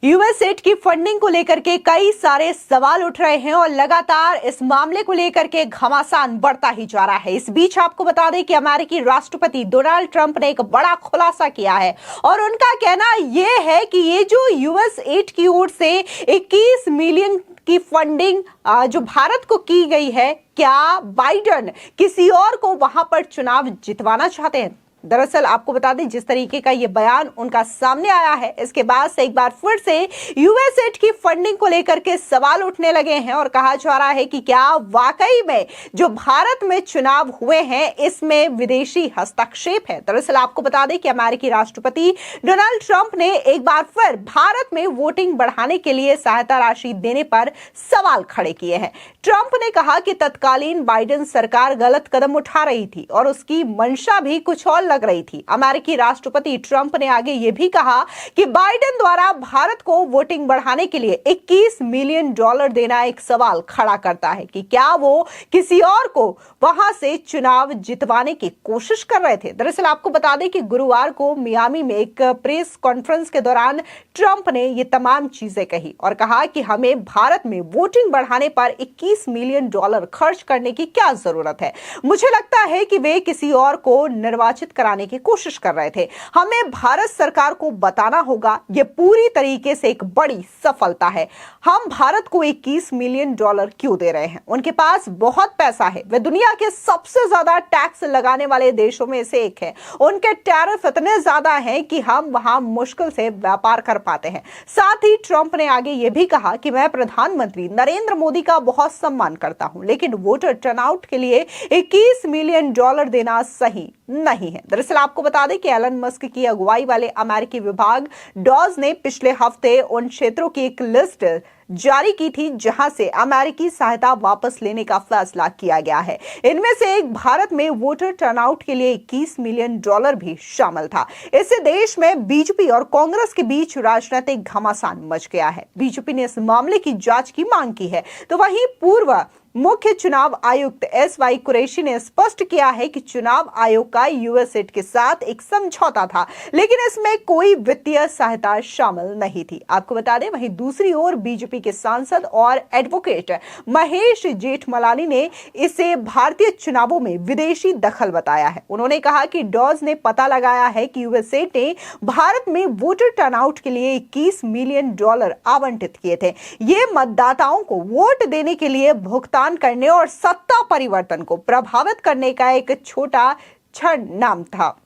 USAID की funding को लेकर के कई सारे सवाल उठ रहे हैं और लगातार इस मामले को लेकर के घमासान बढ़ता ही जा रहा है। इस बीच आपको बता दें कि अमेरिकी राष्ट्रपति डोनाल्ड ट्रंप ने एक बड़ा खुलासा किया है और उनका कहना यह है कि ये जो यूएसएड की ओर से 21 मिलियन की फंडिंग जो भारत को की गई है, क्या बाइडेन किसी और को वहां पर चुनाव जितवाना चाहते हैं? दरअसल आपको बता दें, जिस तरीके का ये बयान उनका सामने आया है, इसके बाद से एक बार फिर से यूएसएड की फंडिंग को लेकर के सवाल उठने लगे हैं और कहा जा रहा है कि क्या वाकई में जो भारत में चुनाव हुए हैं इसमें विदेशी हस्तक्षेप है। दरअसल आपको बता दें कि अमेरिकी राष्ट्रपति डोनाल्ड ट्रंप ने एक बार फिर भारत में वोटिंग बढ़ाने के लिए सहायता राशि देने पर सवाल खड़े किए हैं। ट्रंप ने कहा कि तत्कालीन बाइडेन सरकार गलत कदम उठा रही थी और उसकी मंशा भी कुछ और लग रही थी। अमेरिकी राष्ट्रपति ट्रंप ने आगे यह भी कहा कि बाइडेन द्वारा भारत को वोटिंग बढ़ाने के लिए 21 मिलियन डॉलर देना एक सवाल खड़ा करता है कि क्या वो किसी और को वहां से चुनाव जितवाने की कोशिश कर रहे थे। दरअसल आपको बता दें कि गुरुवार को मियामी में एक प्रेस कॉन्फ्रेंस के दौरान ट्रंप ने ये तमाम चीजें कही और कहा कि हमें भारत में वोटिंग बढ़ाने पर 21 मिलियन डॉलर खर्च करने की क्या जरूरत है। मुझे लगता है कि वे किसी और को निर्वाचित कराने की कोशिश कर रहे थे। हमें भारत सरकार को बताना होगा, यह पूरी तरीके से एक बड़ी सफलता है। हम भारत को 21 मिलियन डॉलर क्यों दे रहे हैं? उनके पास बहुत पैसा है, वे दुनिया के सबसे ज्यादा टैक्स लगाने वाले देशों में से एक है। उनके टैरिफ इतने ज्यादा हैं कि हम वहां मुश्किल से व्यापार कर पाते हैं। साथ ही ट्रंप ने आगे यह भी कहा कि मैं प्रधानमंत्री नरेंद्र मोदी का बहुत सम्मान करता हूं, लेकिन वोटर टर्नआउट के लिए 21 मिलियन डॉलर देना सही नहीं है। दरअसल आपको बता दें कि एलन मस्क की अगुवाई वाले अमेरिकी विभाग डॉज ने पिछले हफ्ते उन क्षेत्रों की एक लिस्ट जारी की थी जहां से अमेरिकी सहायता वापस लेने का फैसला किया गया है। इनमें से एक भारत में वोटर टर्नआउट के लिए 21 मिलियन डॉलर भी शामिल था। इससे देश में बीजेपी और कांग्रेस के बीच राजनीतिक घमासान मच गया है। बीजेपी ने इस मामले की जांच की मांग की है, तो वहीं पूर्व मुख्य चुनाव आयुक्त एस.वाई. कुरैशी ने स्पष्ट किया है कि चुनाव आयोग का यूएसएड के साथ एक समझौता था, लेकिन इसमें कोई वित्तीय सहायता शामिल नहीं थी। आपको बता दें, वहीं दूसरी ओर बीजेपी के सांसद और एडवोकेट महेश जेठमलानी ने इसे भारतीय चुनावों में विदेशी दखल बताया है। उन्होंने कहा कि डॉज ने पता लगाया है कि यूएसएड ने भारत में वोटर टर्नआउट के लिए 21 मिलियन डॉलर आवंटित किए थे। ये मतदाताओं को वोट देने के लिए भुगतान करने और सत्ता परिवर्तन को प्रभावित करने का एक छोटा क्षण नाम था।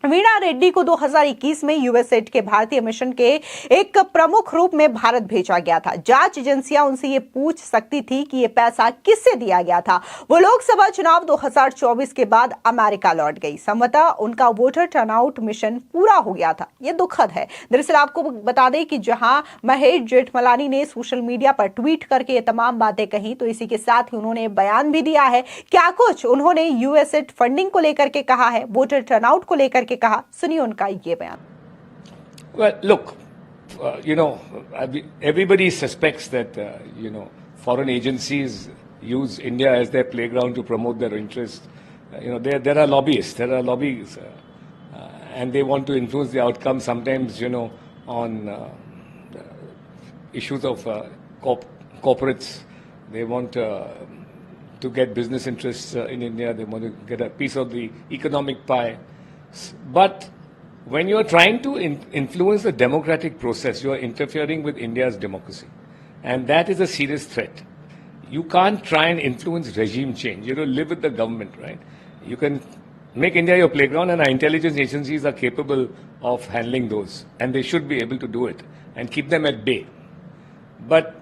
वीणा रेड्डी को 2021 में यूएसएड के भारतीय मिशन के एक प्रमुख रूप में भारत भेजा गया था। जांच एजेंसियां उनसे ये पूछ सकती थी कि ये पैसा किससे दिया गया था। वो लोकसभा चुनाव 2024 के बाद अमेरिका लौट गई। संभवतः उनका वोटर टर्नआउट मिशन पूरा हो गया था। ये दुखद है। दरअसल आपको बता दें कि जहां महेश जेठमलानी ने सोशल मीडिया पर ट्वीट करके ये तमाम बातें कही, तो इसी के साथ ही उन्होंने बयान भी दिया है। क्या कुछ उन्होंने यूएसएड फंडिंग को लेकर के कहा है, वोटर टर्नआउट को लेकर कहा, सुनिए उनका ये बयान। Well, look, everybody suspects that foreign agencies use India as their playground to promote their interests. There are lobbyists, there are lobbies, and they want to influence the outcome. Sometimes, on issues of corporates, they want to get business interests in India. They want to get a piece of the economic pie. But when you are trying to influence the democratic process, you are interfering with India's democracy. And that is a serious threat. You can't try and influence regime change. You don't live with the government, right? You can make India your playground, and our intelligence agencies are capable of handling those. And they should be able to do it and keep them at bay. But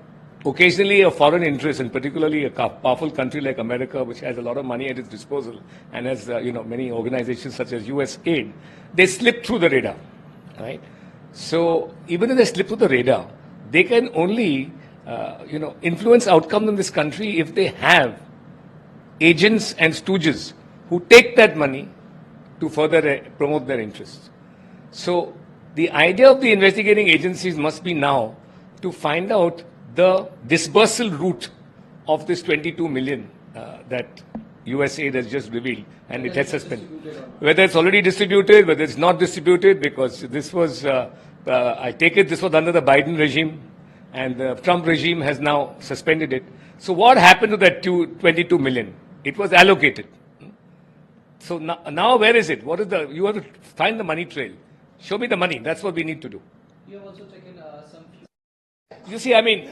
occasionally a foreign interest, and particularly a powerful country like America, which has a lot of money at its disposal and has many organizations such as USAID, they slip through the radar, right? So even if they slip through the radar, they can only influence outcomes in this country if they have agents and stooges who take that money to further promote their interests. So the idea of the investigating agencies must be now to find out the dispersal route of this 22 million that USAID has just revealed, and it has suspended. Whether it's already distributed, whether it's not distributed, because this was I take it this was under the Biden regime, and the Trump regime has now suspended it. So what happened to that 22 million? It was allocated. So now where is it? What is the? You have to find the money trail. Show me the money. That's what we need to do. You have also taken some. You see, I mean,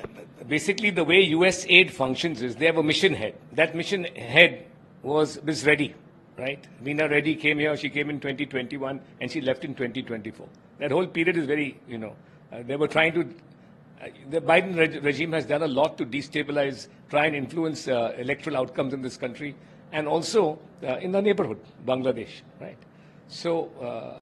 basically the way US aid functions is they have a mission head. That mission head was Ms. Reddy, right? Meena Reddy came here, she came in 2021 and she left in 2024. That whole period is very, they were trying to, the Biden regime has done a lot to destabilize, try and influence electoral outcomes in this country and also in the neighborhood, Bangladesh, right? So,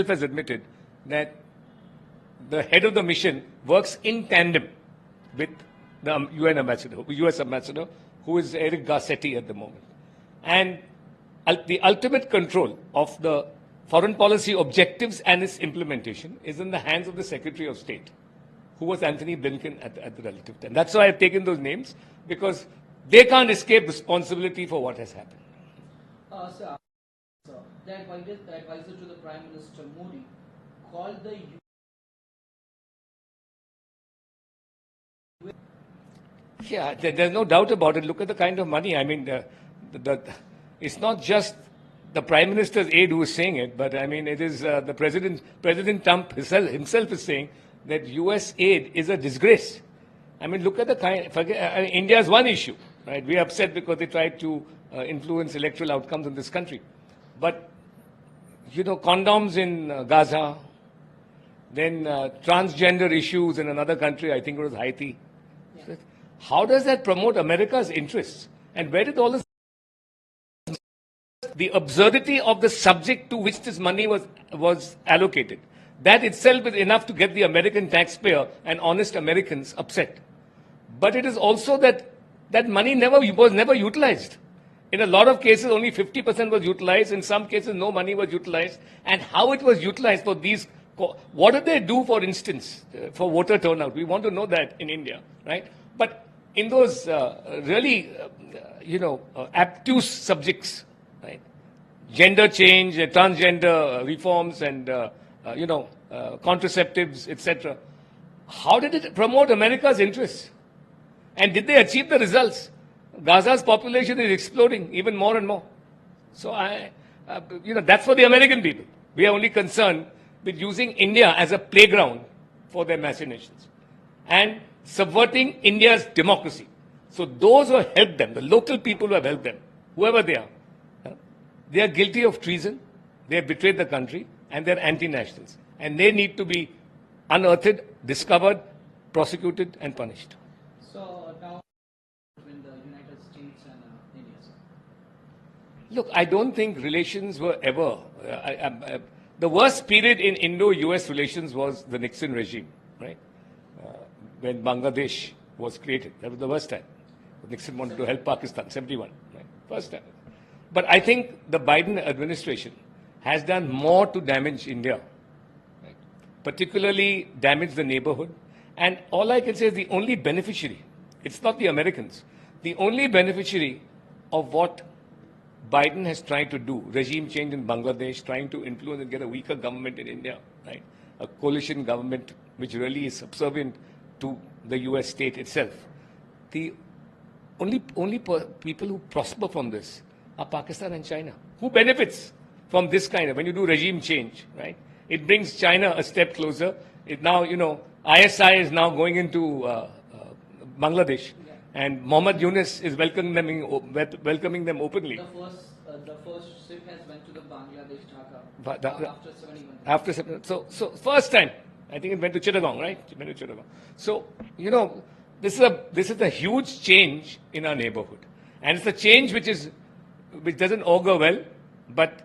has admitted that the head of the mission works in tandem with the UN ambassador, US ambassador, who is Eric Garcetti at the moment. And the ultimate control of the foreign policy objectives and its implementation is in the hands of the Secretary of State, who was Anthony Blinken at the relative time. That's why I've taken those names, because they can't escape responsibility for what has happened. Sir, the advisor to the Prime Minister Modi called the Yeah, there's no doubt about it. Look at the kind of money. I mean, it's not just the Prime Minister's aide who is saying it, but I mean, it is the President Trump himself is saying that US aid is a disgrace. I mean, look at the kind. India is one issue, right? We're upset because they tried to influence electoral outcomes in this country. But, condoms in Gaza, then transgender issues in another country, I think it was Haiti. Yeah. How does that promote America's interests? And where did all this... The absurdity of the subject to which this money was allocated, that itself is enough to get the American taxpayer and honest Americans upset. But it is also that money was never utilized. In a lot of cases, only 50% was utilized. In some cases, no money was utilized. And how it was utilized for these, what did they do, for instance, for voter turnout? We want to know that in India, right? But in those obtuse subjects, right? Gender change, transgender reforms, and contraceptives, etc. How did it promote America's interests? And did they achieve the results? Gaza's population is exploding even more and more. So that's for the American people. We are only concerned with using India as a playground for their machinations and subverting India's democracy. So those who have helped them, the local people who have helped them, whoever they are guilty of treason, they have betrayed the country, and they're anti-nationals. And they need to be unearthed, discovered, prosecuted, and punished. So now between the United States and India, sir. Look, I don't think relations were ever... the worst period in Indo-US relations was the Nixon regime, right? When Bangladesh was created. That was the worst time. Nixon wanted to help Pakistan, 71, right? First time. But I think the Biden administration has done more to damage India, right? Particularly damage the neighborhood. And all I can say is the only beneficiary, it's not the Americans, the only beneficiary of what Biden has tried to do, regime change in Bangladesh, trying to influence and get a weaker government in India, right? A coalition government which really is subservient to the US state itself. The only people who prosper from this are Pakistan and China. Who benefits from this kind of, when you do regime change, right? It brings China a step closer. It now, ISI is now going into Bangladesh, and Mohammad Yunus is welcoming them openly. The first ship has went to the Bangladesh Dhaka after 71. After 71. So first time, I think it went to Chittagong, right? It went to Chittagong. So this is a huge change in our neighborhood, and it's a change which doesn't augur well. But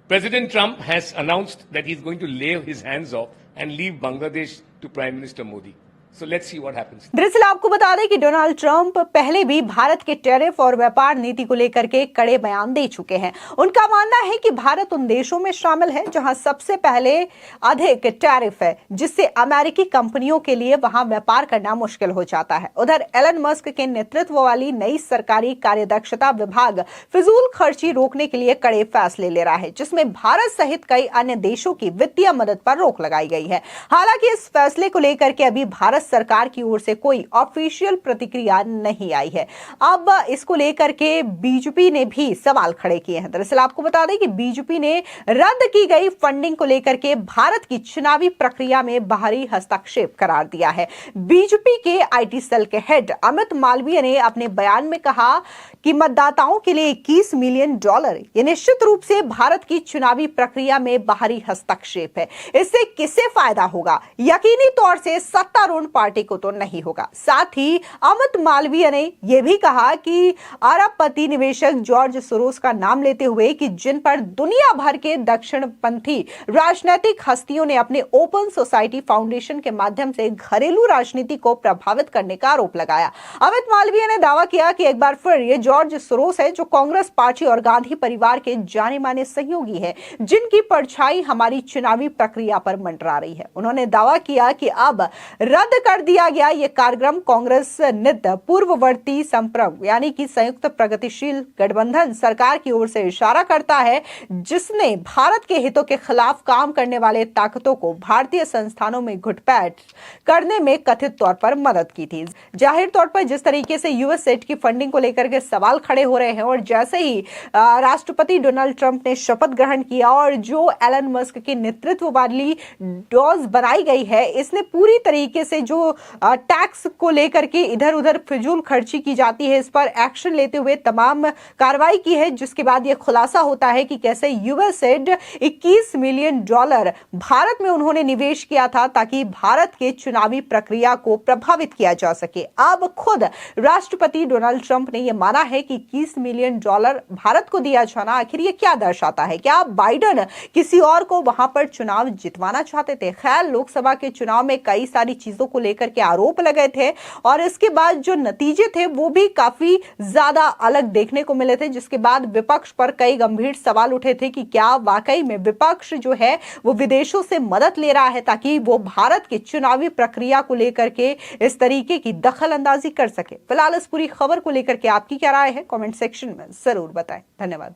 President Trump has announced that he's going to lay his hands off and leave Bangladesh to Prime Minister Modi. So let's see what happens. दरअसल आपको बता दें कि Donald Trump पहले भी भारत के tariff और व्यापार नीति को लेकर के कड़े बयान दे चुके हैं। उनका मानना है कि भारत उन देशों में शामिल है जहां सबसे पहले अधिक टैरिफ है, जिससे अमेरिकी कंपनियों के लिए वहां व्यापार करना मुश्किल हो जाता है। उधर एलन मस्क के नेतृत्व वाली नई सरकारी कार्यदक्षता विभाग फिजूल खर्ची रोकने के लिए कड़े फैसले ले रहा है, जिसमें भारत सहित कई अन्य देशों की वित्तीय मदद पर रोक लगाई गई है। हालांकि इस फैसले को लेकर के अभी भारत सरकार की ओर से कोई ऑफिशियल प्रतिक्रिया नहीं आई है। अब इसको लेकर के बीजेपी ने भी सवाल खड़े किए हैं। दरअसल आपको बता दें कि बीजेपी ने रद्द की गई फंडिंग को लेकर के भारत की चुनावी प्रक्रिया में बाहरी हस्तक्षेप करार दिया है। बीजेपी के आईटी सेल के हेड अमित मालवीय ने अपने बयान में कहा कि मतदाताओं के लिए $21 मिलियन ये निश्चित रूप से भारत की चुनावी प्रक्रिया में बाहरी हस्तक्षेप है। इससे किसे फायदा होगा? यकीनी तौर से सत्तारूढ़ पार्टी को तो नहीं होगा। साथ ही अमित मालवीय ने यह भी कहा कि अरबपति निवेशक जॉर्ज सोरोस का नाम लेते हुए कि जिन पर दुनिया भर के दक्षिणपंथी राजनीतिक हस्तियों ने अपने ओपन सोसाइटी फाउंडेशन के माध्यम से घरेलू राजनीति को प्रभावित करने का आरोप लगाया। अमित मालवीय ने दावा किया कि एक बार फिर ये जॉर्ज सोरोस है जो कांग्रेस पार्टी और गांधी परिवार के जाने माने सहयोगी है, जिनकी परछाई हमारी चुनावी प्रक्रिया पर मंडरा रही है। उन्होंने दावा किया कि अब रद्द कर दिया गया यह कार्यक्रम कांग्रेस नित पूर्ववर्ती संप्रग यानी कि संयुक्त प्रगतिशील गठबंधन सरकार की ओर से इशारा करता है, जिसने भारत के हितों के खिलाफ काम करने वाले ताकतों को भारतीय संस्थानों में घुसपैठ करने में कथित तौर पर मदद की थी। जाहिर तौर पर जिस तरीके से यूएस सेट की फंडिंग को लेकर के सवाल खड़े हो रहे हैं और जैसे ही राष्ट्रपति डोनाल्ड ट्रंप ने शपथ ग्रहण किया और जो एलन मस्क के नेतृत्व वाली डॉज बनाई गई है, इसने पूरी तरीके से जो टैक्स को लेकर के इधर उधर फिजूल खर्ची की जाती है, इस पर एक्शन लेते हुए तमाम कार्रवाई की है, जिसके बाद यह खुलासा होता है कि कैसे यूएसएड $21 मिलियन भारत में उन्होंने निवेश किया था ताकि भारत के चुनावी प्रक्रिया को प्रभावित किया जा सके। अब खुद राष्ट्रपति डोनाल्ड ट्रंप ने यह माना है कि $21 मिलियन भारत को दिया जाना आखिर ये क्या दर्शाता है? क्या बाइडेन किसी और को वहां पर चुनाव जितवाना चाहते थे? खैर, लोकसभा के चुनाव में कई सारी चीजों को लेकर के आरोप लगे थे और इसके बाद जो नतीजे थे वो भी काफी ज्यादा अलग देखने को मिले थे, जिसके बाद विपक्ष पर कई गंभीर सवाल उठे थे कि क्या वाकई में विपक्ष जो है वो विदेशों से मदद ले रहा है ताकि वो भारत की चुनावी प्रक्रिया को लेकर के इस तरीके की दखल अंदाजी कर सके। फिलहाल इस पूरी खबर को लेकर के आपकी क्या राय है? कमेंट सेक्शन में जरूर बताएं। धन्यवाद।